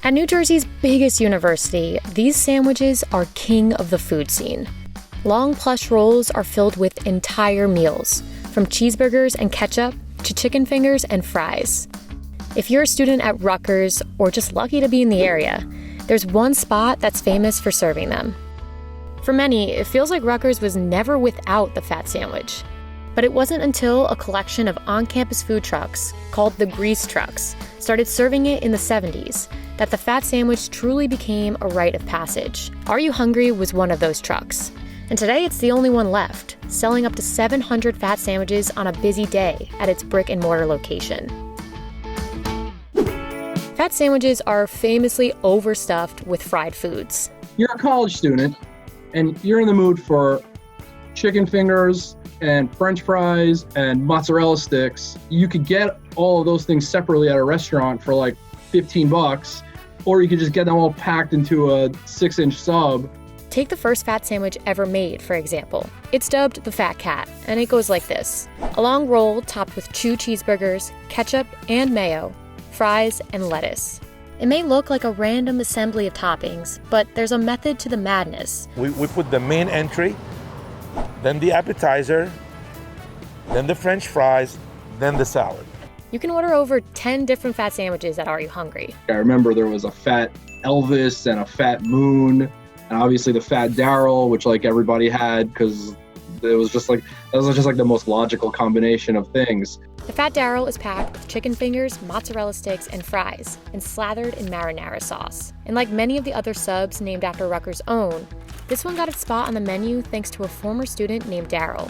At New Jersey's biggest university, these sandwiches are king of the food scene. Long plush rolls are filled with entire meals, from cheeseburgers and ketchup to chicken fingers and fries. If you're a student at Rutgers or just lucky to be in the area, there's one spot that's famous for serving them. For many, it feels like Rutgers was never without the fat sandwich. But it wasn't until a collection of on-campus food trucks, called the Grease Trucks, started serving it in the 70s, that the fat sandwich truly became a rite of passage. RUHungry was one of those trucks. And today it's the only one left, selling up to 700 fat sandwiches on a busy day at its brick-and-mortar location. Fat sandwiches are famously overstuffed with fried foods. You're a college student, and you're in the mood for chicken fingers and French fries and mozzarella sticks. You could get all of those things separately at a restaurant for like $15, or you could just get them all packed into a 6-inch sub. Take the first fat sandwich ever made, for example. It's dubbed the Fat Cat, and it goes like this. A long roll topped with 2 cheeseburgers, ketchup and mayo, fries and lettuce. It may look like a random assembly of toppings, but there's a method to the madness. We put the main entry, then the appetizer, then the French fries, then the salad. You can order over 10 different fat sandwiches at Are You Hungry? I remember there was a Fat Elvis and a Fat Moon, and obviously the Fat Darryl, which like everybody had because that was just like the most logical combination of things. The Fat Darryl is packed with chicken fingers, mozzarella sticks, and fries, and slathered in marinara sauce. And like many of the other subs named after Rutgers' own, this one got its spot on the menu thanks to a former student named Darryl.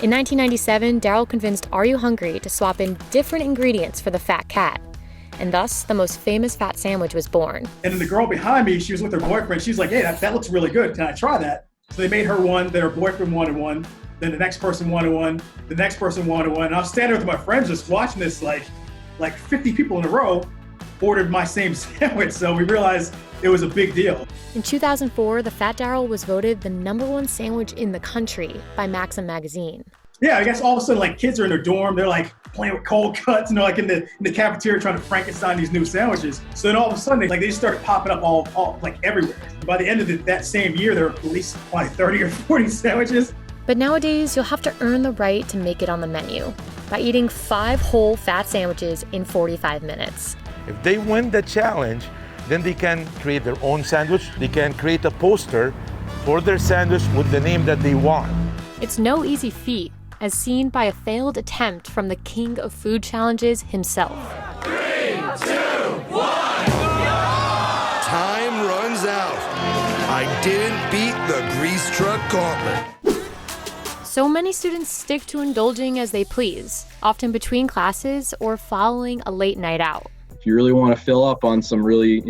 In 1997, Darryl convinced Are You Hungry to swap in different ingredients for the Fat Cat, and thus the most famous fat sandwich was born. And then the girl behind me, she was with her boyfriend. She's like, hey, that looks really good. Can I try that? So they made her one, then her boyfriend wanted one, then the next person wanted one, the next person wanted one. And I was standing with my friends just watching this, like 50 people in a row ordered my same sandwich. So we realized it was a big deal. In 2004, the Fat Darryl was voted the #1 sandwich in the country by Maxim magazine. Yeah, I guess all of a sudden, like kids are in their dorm, they're like playing with cold cuts, like in the cafeteria trying to Frankenstein these new sandwiches. So then all of a sudden, they just started popping up all like everywhere. By the end of that same year, there were at least probably 30 or 40 sandwiches. But nowadays, you'll have to earn the right to make it on the menu by eating 5 whole fat sandwiches in 45 minutes. If they win the challenge, then they can create their own sandwich. They can create a poster for their sandwich with the name that they want. It's no easy feat, as seen by a failed attempt from the king of food challenges himself. 3, 2, 1. Time runs out. I didn't beat the grease truck gauntlet. So many students stick to indulging as they please, often between classes or following a late night out. If you really want to fill up on some really,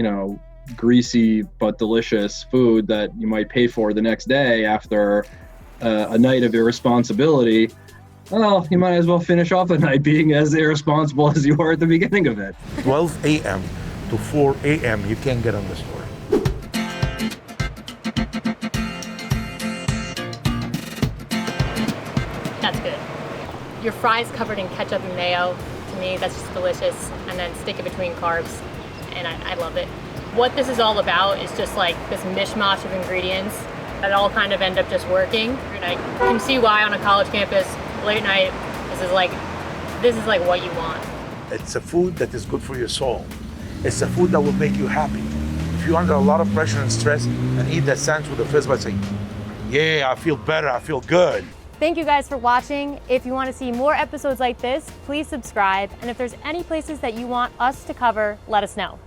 greasy but delicious food that you might pay for the next day after a night of irresponsibility, well, you might as well finish off the night being as irresponsible as you were at the beginning of it. 12 a.m. to 4 a.m. you can get on the store. That's good. Your fries covered in ketchup and mayo, to me, that's just delicious. And then stick it between carbs, and I love it. What this is all about is just like this mishmash of ingredients that all kind of end up just working. And I can see why on a college campus, late night, this is like what you want. It's a food that is good for your soul. It's a food that will make you happy. If you're under a lot of pressure and stress and eat that sandwich with a fist by saying, yeah, I feel better, I feel good. Thank you guys for watching. If you want to see more episodes like this, please subscribe. And if there's any places that you want us to cover, let us know.